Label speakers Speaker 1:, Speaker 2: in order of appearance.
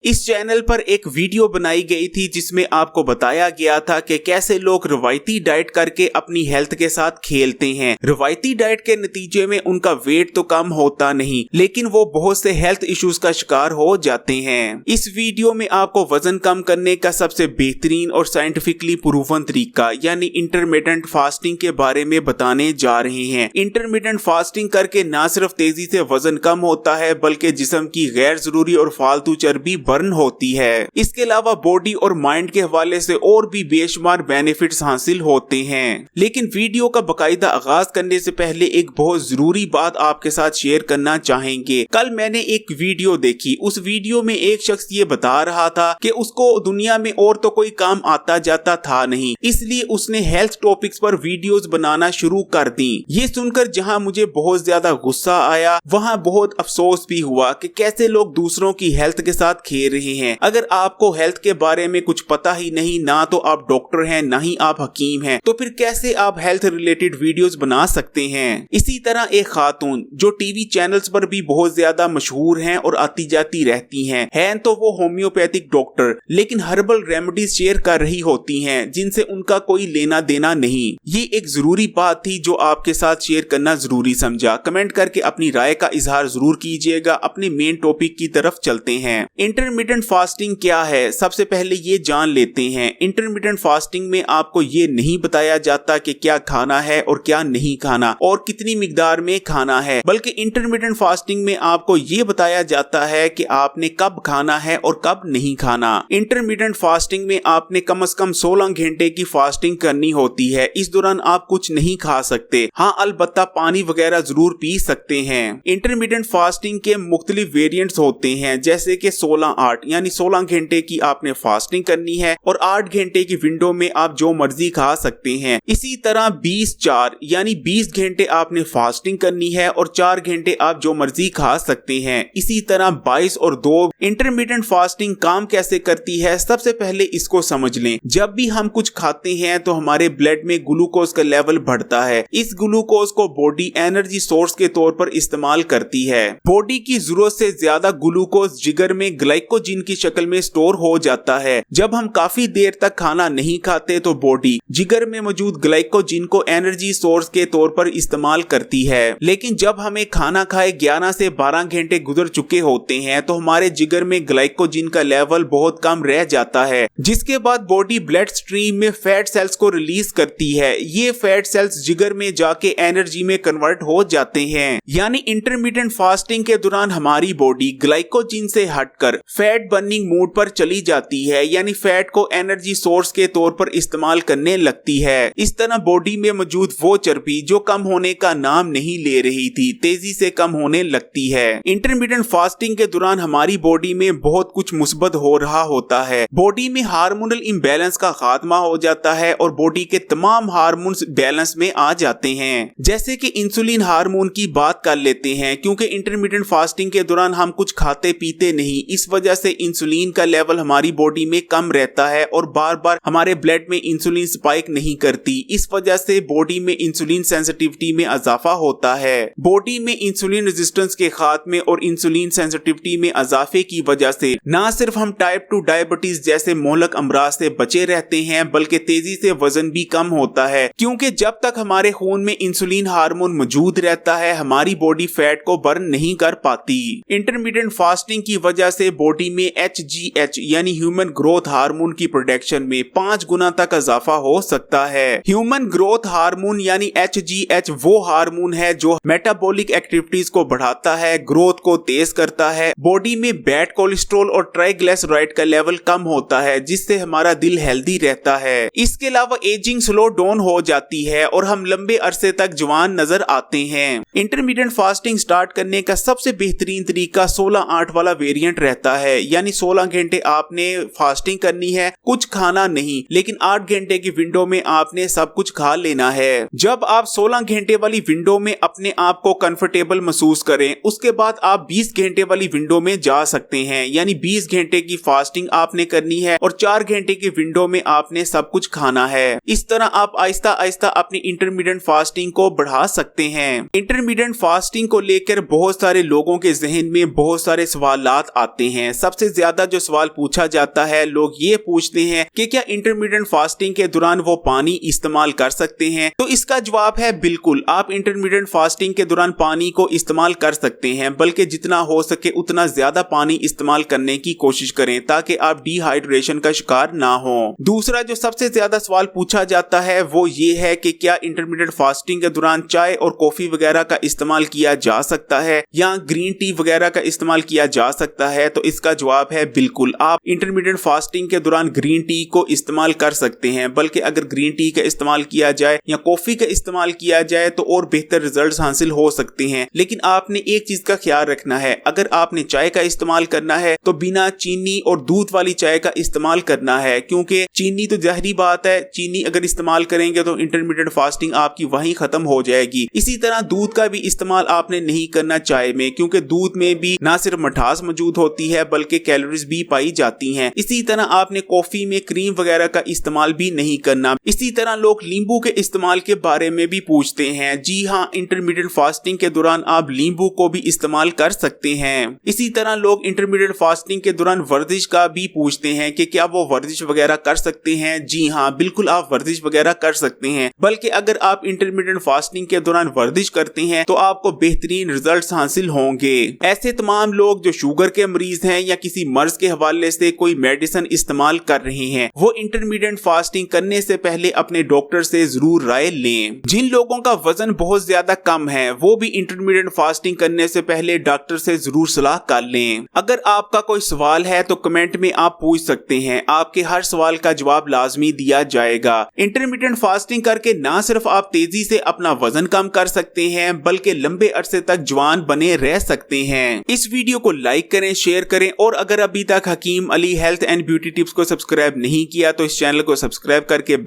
Speaker 1: इस चैनल पर एक वीडियो बनाई गई थी जिसमें आपको बताया गया था कि कैसे लोग रवायती डाइट करके अपनी हेल्थ के साथ खेलते हैं। रवायती डाइट के नतीजे में उनका वेट तो कम होता नहीं, लेकिन वो बहुत से हेल्थ इश्यूज का शिकार हो जाते हैं। इस वीडियो में आपको वजन कम करने का सबसे बेहतरीन और साइंटिफिकली प्रूवन तरीका यानी इंटरमिटेंट फास्टिंग के बारे में बताने जा रहे हैं। इंटरमिटेंट फास्टिंग करके न सिर्फ तेजी से वजन कम होता है बल्कि जिस्म की गैर जरूरी और फालतू चर्बी बर्न होती है। इसके अलावा बॉडी और माइंड के हवाले से और भी बेशुमार बेनिफिट्स हासिल होते हैं। लेकिन वीडियो का बाकायदा आगाज करने से पहले एक बहुत जरूरी बात आपके साथ शेयर करना चाहेंगे। कल मैंने एक वीडियो देखी। उस वीडियो में एक शख्स ये बता रहा था कि उसको दुनिया में और तो कोई काम आता जाता था नहीं, इसलिए उसने हेल्थ टॉपिक्स पर वीडियोस बनाना शुरू कर दी। ये सुनकर जहां मुझे बहुत ज्यादा गुस्सा आया, वहां बहुत अफसोस भी हुआ कि कैसे लोग दूसरों की हेल्थ के साथ खेल रहे हैं। अगर आपको हेल्थ के बारे में कुछ पता ही नहीं, ना तो आप डॉक्टर हैं ना ही आप हकीम हैं, तो फिर कैसे आप हेल्थ रिलेटेड वीडियोस बना सकते हैं। इसी तरह एक खातून जो टीवी चैनल्स पर भी बहुत ज्यादा मशहूर हैं और आती जाती रहती हैं तो वो होम्योपैथिक डॉक्टर, लेकिन हर्बल रेमेडीज शेयर कर रही होती हैं जिनसे उनका कोई लेना देना नहीं। ये एक जरूरी बात थी जो आपके साथ शेयर करना जरूरी समझा। कमेंट करके अपनी राय का इजहार जरूर कीजिएगा। अपने मेन टॉपिक की तरफ चलते हैं। इंटरमिटेंट फास्टिंग क्या है, सबसे पहले ये जान लेते हैं। इंटरमिटेंट फास्टिंग में आपको ये नहीं बताया जाता कि क्या खाना है और क्या नहीं खाना और कितनी मिकदार में खाना है, बल्कि इंटरमिटेंट फास्टिंग में आपको ये बताया जाता है कि आपने कब खाना है और कब नहीं खाना। इंटरमिटेंट फास्टिंग में आपने कम से कम 16 घंटे की फास्टिंग करनी होती है। इस दौरान आप कुछ नहीं खा सकते। हाँ, अलबत्ता पानी वगैरह जरूर पी सकते हैं। इंटरमिटेंट फास्टिंग के मुख्तलिफ वेरिएंट्स होते हैं, जैसे कि 16-8 यानी 16 घंटे की आपने फास्टिंग करनी है और 8 घंटे की विंडो में आप जो मर्जी खा सकते हैं। इसी तरह 20-4 यानी 20 घंटे आपने फास्टिंग करनी है और 4 घंटे आप जो मर्जी खा सकते हैं। इसी तरह 22 और 2। इंटरमिटेंट फास्टिंग काम कैसे करती है, सबसे पहले इसको समझ लें। जब भी हम कुछ खाते हैं तो हमारे ब्लड में ग्लूकोज का लेवल बढ़ता है। इस ग्लूकोज को बॉडी एनर्जी सोर्स के तौर पर इस्तेमाल करती है। बॉडी की जरूरत से ज्यादा ग्लूकोज जिगर में ग्लाइकोजिन की शक्ल में स्टोर हो जाता है। जब हम काफी देर तक खाना नहीं खाते तो बॉडी जिगर में मौजूद ग्लाइकोजिन को एनर्जी सोर्स के तौर पर इस्तेमाल करती है। लेकिन जब हमें खाना खाए 11 से 12 घंटे गुजर चुके होते हैं तो हमारे जिगर में ग्लाइकोजिन का लेवल बहुत कम रह जाता है, जिसके बाद बॉडी ब्लड स्ट्रीम में फैट सेल्स को रिलीज करती है। ये फैट सेल्स जिगर में जाके एनर्जी में कन्वर्ट हो जाते हैं। यानी इंटरमिटेंट फास्टिंग के दौरान हमारी बॉडी ग्लाइकोजिन से हटकर फैट बर्निंग मोड पर चली जाती है, यानी फैट को एनर्जी सोर्स के तौर पर इस्तेमाल करने लगती है। इस तरह बॉडी में मौजूद वो चर्बी जो कम होने का नाम नहीं ले रही थी, तेजी से कम होने लगती है। इंटरमिटेंट फास्टिंग के दौरान हमारी बॉडी में बहुत कुछ मुस्बत हो रहा होता है। बॉडी में हार्मोनल इम्बैलेंस का खात्मा हो जाता है और बॉडी के तमाम हार्मोन्स बैलेंस में आ जाते हैं। जैसे कि इंसुलिन हार्मोन की बात कर लेते हैं, क्योंकि इंटरमिटेंट फास्टिंग के दौरान हम कुछ खाते पीते नहीं, इस वजह से इंसुलिन का लेवल हमारी बॉडी में कम रहता है और बार बार हमारे ब्लड में इंसुलिन स्पाइक नहीं करती। इस वजह से बॉडी में इंसुलिन सेंसिटिविटी में इजाफा होता है। बॉडी में इंसुलिन रेजिस्टेंस के खात्मे और इंसुलिन सेंसिटिविटी में इजाफे की वजह से न सिर्फ हम टाइप 2 डायबिटीज जैसे मोहलक अमराज से बचे रहते हैं, बल्कि तेजी से वजन भी कम होता है, क्योंकि जब तक हमारे खून में इंसुलिन हार्मोन मौजूद रहता है हमारी बॉडी फैट को बर्न नहीं कर पाती। इंटरमिटेंट फास्टिंग की वजह से बॉडी में HGH यानी ह्यूमन ग्रोथ हार्मोन की प्रोडक्शन में 5 गुना तक इजाफा हो सकता है। ह्यूमन ग्रोथ हार्मोन यानी HGH वो हार्मोन है जो मेटाबॉलिक एक्टिविटीज को बढ़ाता है, ग्रोथ को तेज करता है। बॉडी में बैड कोलेस्ट्रॉल और ट्राइग्लिसराइड का लेवल कम होता है, जिससे हमारा दिल हेल्दी रहता है। इसके अलावा एजिंग स्लो डाउन हो जाती है और हम लंबे अरसे तक जवान नजर आते हैं। इंटरमिटेंट फास्टिंग स्टार्ट करने का सबसे बेहतरीन तरीका 16-8 वाला वेरिएंट रहता है, यानी 16 घंटे आपने फास्टिंग करनी है, कुछ खाना नहीं, लेकिन 8 घंटे की विंडो में आपने सब कुछ खा लेना है। जब आप 16 घंटे वाली विंडो में अपने आप को कंफर्टेबल महसूस करें, उसके बाद आप 20 घंटे वाली विंडो में जा सकते हैं, यानी 20 घंटे की फास्टिंग आपने करनी है और 4 घंटे की विंडो में आपने सब कुछ खाना है। इस तरह आप आहिस्ता आहिस्ता अपनी इंटरमिटेंट फास्टिंग को बढ़ा सकते हैं। इंटरमिटेंट फास्टिंग को लेकर बहुत सारे लोगों के जहन में बहुत सारे सवालात आते हैं। हैं। सबसे ज्यादा जो सवाल पूछा जाता है, लोग ये पूछते हैं कि क्या इंटरमीडिएट फास्टिंग के दौरान वो पानी इस्तेमाल कर सकते हैं। तो इसका जवाब है बिल्कुल, आप इंटरमीडिएट फास्टिंग के दौरान पानी को इस्तेमाल कर सकते हैं, बल्कि जितना हो सके उतना ज्यादा पानी इस्तेमाल करने की कोशिश करें ताकि आप डिहाइड्रेशन का शिकार ना हो। दूसरा जो सबसे ज्यादा सवाल पूछा जाता है वो ये है कि क्या इंटरमीडिएट फास्टिंग के दौरान चाय और कॉफी वगैरह का इस्तेमाल किया जा सकता है या ग्रीन टी वगैरह का इस्तेमाल किया जा सकता है। तो इसका जवाब है बिल्कुल, आप इंटरमीडिएट फास्टिंग के दौरान ग्रीन टी को इस्तेमाल कर सकते हैं, बल्कि अगर ग्रीन टी का इस्तेमाल किया जाए या कॉफी का इस्तेमाल किया जाए तो और बेहतर रिजल्ट्स हासिल हो सकते हैं। लेकिन आपने एक चीज का ख्याल रखना है, अगर आपने चाय का इस्तेमाल करना है तो बिना चीनी और दूध वाली चाय का इस्तेमाल करना है, क्योंकि चीनी तो जहरी बात है, चीनी अगर इस्तेमाल करेंगे तो इंटरमीडिएट फास्टिंग आपकी वहीं खत्म हो जाएगी। इसी तरह दूध का भी इस्तेमाल आपने नहीं करना चाय में, क्योंकि दूध में भी ना सिर्फ मिठास मौजूद होती है बल्कि कैलोरीज भी पाई जाती हैं। इसी तरह आपने कॉफी में क्रीम वगैरह का इस्तेमाल भी नहीं करना। इसी तरह लोग नींबू के इस्तेमाल के बारे में भी पूछते हैं। जी हाँ, इंटरमीडिएट फास्टिंग के दौरान आप नींबू को भी इस्तेमाल कर सकते हैं। इसी तरह लोग इंटरमीडिएट फास्टिंग के दौरान वर्जिश का भी पूछते हैं कि क्या वो वर्जिश वगैरह कर सकते हैं। जी हाँ, बिल्कुल आप वर्जिश वगैरह कर सकते हैं, बल्कि अगर आप इंटरमीडिएट फास्टिंग के दौरान वर्जिश करते हैं तो आपको बेहतरीन रिजल्ट्स हासिल होंगे। ऐसे तमाम लोग जो शुगर के मरीज हैं या किसी मर्ज के हवाले से कोई मेडिसिन इस्तेमाल कर रहे हैं, वो इंटरमीडिएट फास्टिंग करने से पहले अपने डॉक्टर से जरूर राय लें। जिन लोगों का वजन बहुत ज्यादा कम है वो भी इंटरमीडिएट फास्टिंग करने से पहले डॉक्टर से जरूर सलाह कर लें। अगर आपका कोई सवाल है तो कमेंट में आप पूछ सकते हैं, आपके हर सवाल का जवाब लाजमी दिया जाएगा। इंटरमीडिएट फास्टिंग करके ना सिर्फ आप तेजी से अपना वजन कम कर सकते हैं बल्कि लंबे अरसे तक जवान बने रह सकते हैं। इस वीडियो को लाइक करें, शेयर करें और अगर अभी तक Hakim Ali health and beauty tips को सब्सक्राइब नहीं किया तो इस चैनल को सब्सक्राइब करके